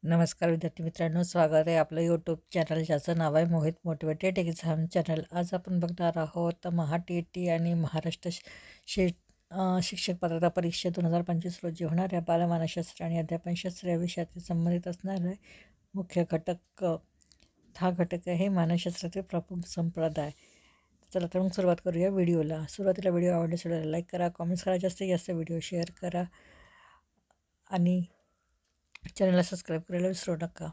नमस्कार विद्यार्थी मित्रांनो, स्वागत आहे आपलं यूट्यूब चॅनल ज्याचं नाव आहे मोहित मोटिवेटेड एक्झाम चॅनल। आज आपण बघणार आहोत महा-टी-ई-टी आणि महाराष्ट्र शिक्षक पात्रता परीक्षा 2025 रोजी होणाऱ्या बालमानसशास्त्र आणि अध्यापनशास्त्र या विषयाचे संबंधित असणारे मुख्य घटक। हा घटक आहे मानसशास्त्रातील प्रमुख संप्रदाय। चला तर मग सुरुवात करूया व्हिडिओला। सुरुवातीला व्हिडिओ आवडल्यास लाईक करा, कमेंट्स करा, जास्तीत जास्त व्हिडिओ शेअर करा आणि चॅनलला सबस्क्राईब करायला विसरू नका।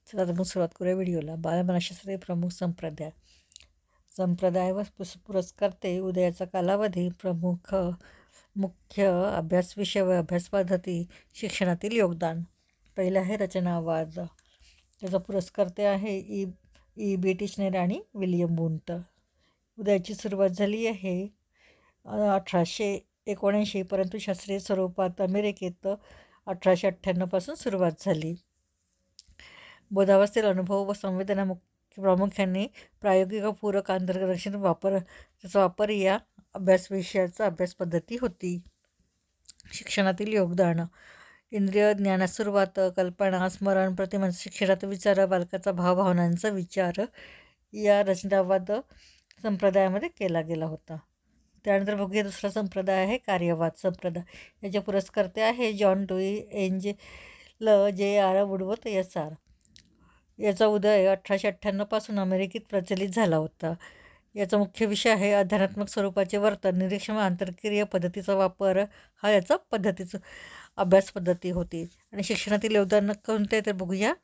चला तर मग सुरुवात करूया व्हिडिओला। बालमानसशास्त्रातील प्रमुख संप्रदाय व पुरस्कर्ते, उदयाचा कालावधी, मुख्य अभ्यास विषय व अभ्यास पद्धती, शिक्षणातील योगदान। पहिला आहे रचनावाद। त्याचा पुरस्कर्ते आहे ई बी टिचनर आणि विलियम वुंट। उदयाची सुरुवात झाली आहे 1879, परंतु शास्त्रीय स्वरूपात अमेरिकेत 1898 पासून सुरुवात झाली। बोधावस्थेतील अनुभव व संवेदना प्रामुख्याने प्रायोगिक व पूरक आंतररक्षण त्याचा वापर या अभ्यास विषयाचा अभ्यास पद्धती होती। शिक्षणातील योगदान। इंद्रिय ज्ञानास सुरुवात, कल्पना, स्मरण, प्रतिमा, शिक्षणात विचार, बालकाचा भावभावनांचा विचार या रचनावाद संप्रदायामध्ये केला गेला होता। त्यानंतर बघूया दुसरा संप्रदाय आहे कार्यवाद संप्रदाय। याचे पुरस्कर्ते आहे John dewy, angel JR. Woodworth, SR. याचा उदय 1898 पासून अमेरिकेत प्रचलित झाला होता। याचा मुख्य विषय आहे अध्यात्मात्मक स्वरूपाचे वर्तन, निरीक्षण व आंतरक्रिया पद्धतीचा वापर हा याचा अभ्यास पद्धती होती। आणि शिक्षणातील योगदान कोणते तर बघूया।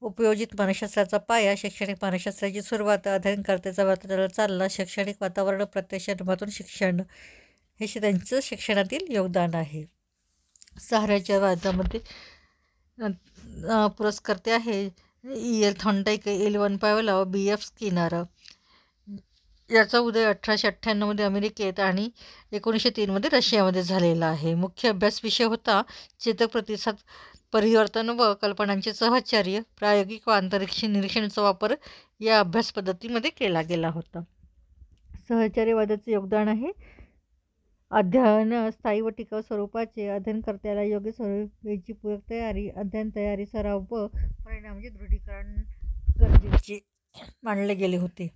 उपयोजित मानसशास्त्राचा पाया, शैक्षणिक मानसशास्त्राची सुरुवात, अध्ययनकर्त्याचा वर्तनाला चालना, शैक्षणिक वातावरण, प्रत्यक्ष अनुभवातून शिक्षण हे त्यांचं शिक्षणातील योगदान आहे। सहाऱ्याच्या वादामध्ये पुरस्कर्ते आहे E.L. Thorndike, L.1 पावेलॉव, B.F. Skinner. याचा उदय 1898 अमेरिकेत आणि 1903 रशियामध्ये झालेला आहे। मुख्य अभ्यास विषय होता चेतक प्रतिसाद, परिवर्तन व कल्पनांचे सहचर्य, प्रायोगिक व आंतरिक निरीक्षणाचा वापर या अभ्यास पद्धतीमध्ये केला गेला होता। सहचर्यवादाचे योगदान आहे अध्ययन स्थायी व टिकाऊ स्वरूपाचे, अध्ययनकर्त्याला योग्य स्वरूपाची पूरक तयारी, अध्ययन तयारी, सराव व परिणामाचे दृढीकरण गरजेचे मानले गेले होते।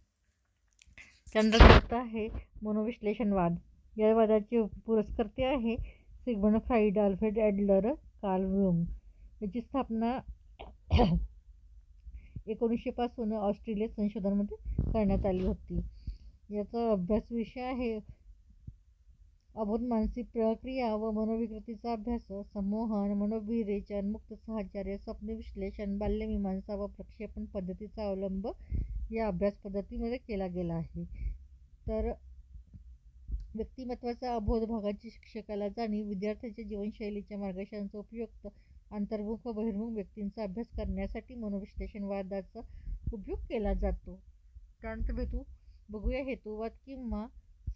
त्यानंतर चौथा आहे मनोविश्लेषणवाद। या वादाचे पुरस्कर्ते आहे Sigmund Freud, Alfred Adler, Carl Jung. याची स्थापना 1900 पासून ऑस्ट्रेलियात संशोधनामध्ये करण्यात आली होती। याचा अभ्यास विषय आहे अबोध मानसिक प्रक्रिया व मनोविकृतीचा अभ्यास, संमोहन, मनोविरेचन, मुक्त सहचार्य, स्वप्न विश्लेषण, बाल्यमीमांसा व प्रक्षेपण पद्धतीचा अवलंब या अभ्यास पद्धतीमध्ये केला गेला आहे। तर व्यक्तिमत्वाचा अबोध भागाची शिक्षकाला जाणीव, विद्यार्थ्यांच्या जीवनशैलीच्या मार्गदर्शनाचा उपयुक्त अंतर्मुख व बहिर्मुख व्यक्तींचा अभ्यास करण्यासाठी मनोविश्लेषणवादाचा उपयोग केला जातो। त्यानंतर बघूया हेतुवाद किंवा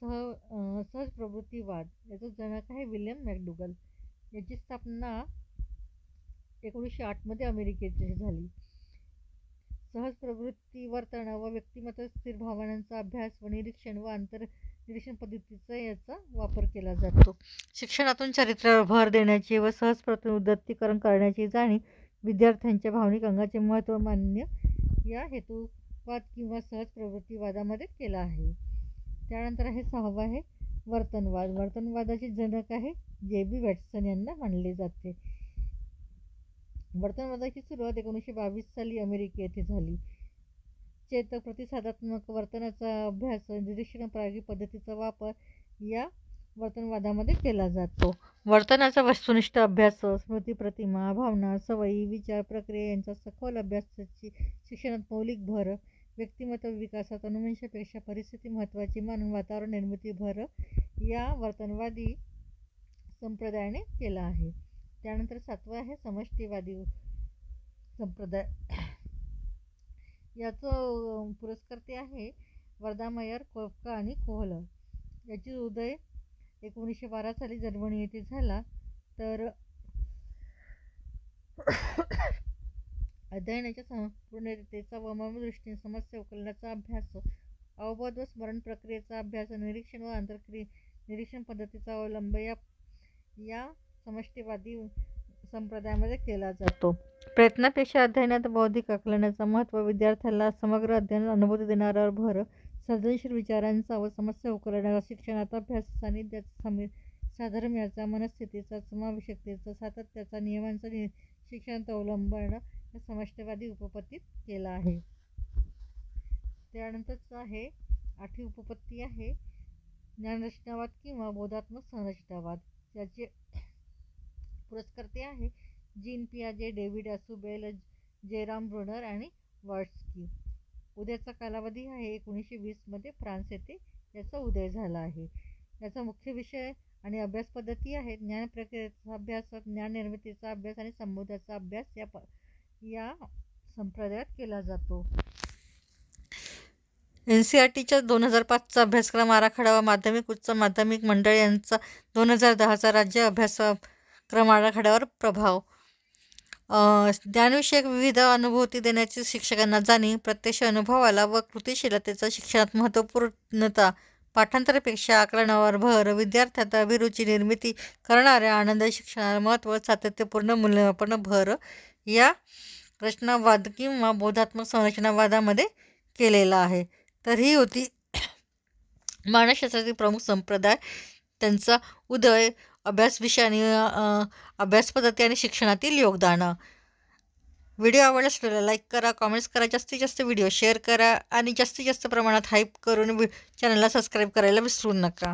सहज प्रवृत्तीवाद। याचा जनक आहे विल्यम मॅकडुगल। याची स्थापना 1908 अमेरिकेत झाली। सहज प्रवृत्ती, वर्तन व व्यक्तिमत्व स्थिर भावनांचा अभ्यास व निरीक्षण व आंतरनिरीक्षण पद्धतीचा याचा वापर केला जातो। शिक्षणातून चरित्रावर भर देण्याची व सहज प्रवृत्ती उद्दीकरण करण्याची जाणीव, विद्यार्थ्यांच्या भावनिक अंगाचे महत्त्व मान्य या हेतुवाद किंवा सहज प्रवृत्तीवादामध्ये केला आहे। त्यानंतर आहे सहावा आहे वर्तनवाद। वर्तनवादाचे जनक आहे जे.बी. वॅटसन यांना मानले जाते। वर्तनवादाची सुरुवात 1922 साली अमेरिका येथे झाली। चेतक प्रतिसादात्मक वर्तनाचा अभ्यास, निरीक्षण, प्रायोगिक पद्धतीचा वापर या वर्तनवादामध्ये केला जातो। वर्तनाचा वस्तुनिष्ठ अभ्यास, स्मृती, प्रतिमा, भावना, सवयी, विचार, प्रक्रिया यांचा सखोल अभ्यासाची शिक्षणात मौलिक भर, व्यक्तिमत्व विकासात अनुवंशापेक्षा परिस्थिती महत्त्वाची मानून वातावरण निर्मिती भर या वर्तनवादी संप्रदायाने केला आहे। त्यानंतर सातवा आहे समष्टीवादी संप्रदाय। याचं पुरस्कर्ते आहे वर्दामायर, कोफका आणि कोहलर। याची उदय 1912 साली जर्मनी येथे झाला। तर अध्ययनाच्या संपूर्णतेचा व मनोदृष्टीने समस्या उकलण्याचा अभ्यास, अवबोध व स्मरण प्रक्रियेचा अभ्यास, निरीक्षण व निरीक्षण पद्धतीचा अवलंब या समष्टीवादी संप्रदायामध्ये केला जातो. प्रयत्नापेक्षा अध्ययनात बौद्धिक आकलनाचं महत्त्व, विद्यार्थ्याला समग्र अध्ययन अनुभूती देणाऱ्यावर भर, सर्जनशील विचारांचा व समस्या उकलणारा शिक्षणात अभ्यास, सानिध्याचा, साधर्म्याचा, मनस्थितीचा, समावेशकतेचा, सातत्याचा, नियमांचा शिक्षणात अवलंबन या समष्टीवादी उपपत्तीत केला आहे. त्यानंतरच आहे 8वी उपपत्ती आहे ज्ञानरचनावाद किंवा बोधात्मक संरचनावाद. ज्याचे पुरस्कर्ते आहे जीन पियाजे, डेव्हिड आसुबेल, जेराम ब्रुनर आणि वर्ड्सकी. उदयाचा कालावधी आहे 1920 फ्रान्स येथे याचा उदय झाला आहे. याचा मुख्य विषय आणि अभ्यास पद्धती आहे ज्ञान प्रक्रियेचा अभ्यास, ज्ञान निर्मितीचा अभ्यास आणि संबोधाचा अभ्यास या संप्रदायात केला जातो. NCERTच्या 2005चा अभ्यासक्रम आराखडा व माध्यमिक उच्च माध्यमिक मंडळ यांचा 2010चा राज्य अभ्यासक्रम आराखड्यावर प्रभाव. ज्ञानविषयक विविध अनुभूती देण्याची शिक्षकांना जाणीव, प्रत्यक्ष अनुभवाला व कृतिशीलतेचा शिक्षणात महत्त्वपूर्णता, पाठांतरापेक्षा आकलनावर भर, विद्यार्थ्यात अभिरुची निर्मिती करणाऱ्या आनंद शिक्षणाला महत्त्व, सातत्यपूर्ण मूल्यमापन भर या रचनावाद किंवा बोधात्मक संरचनावादामध्ये केलेला आहे. तर ही होती मानसशास्त्रातील प्रमुख संप्रदाय, त्यांचा उदय, अभ्यास विषय आणि अभ्यास पद्धती आणि शिक्षणातील योगदान. व्हिडिओ आवडल्यास लाईक करा, कॉमेंट्स करा, जास्तीत जास्त व्हिडिओ शेअर करा आणि जास्तीत जास्त प्रमाणात हाईप करून चॅनलला सबस्क्राईब करायला विसरू नका.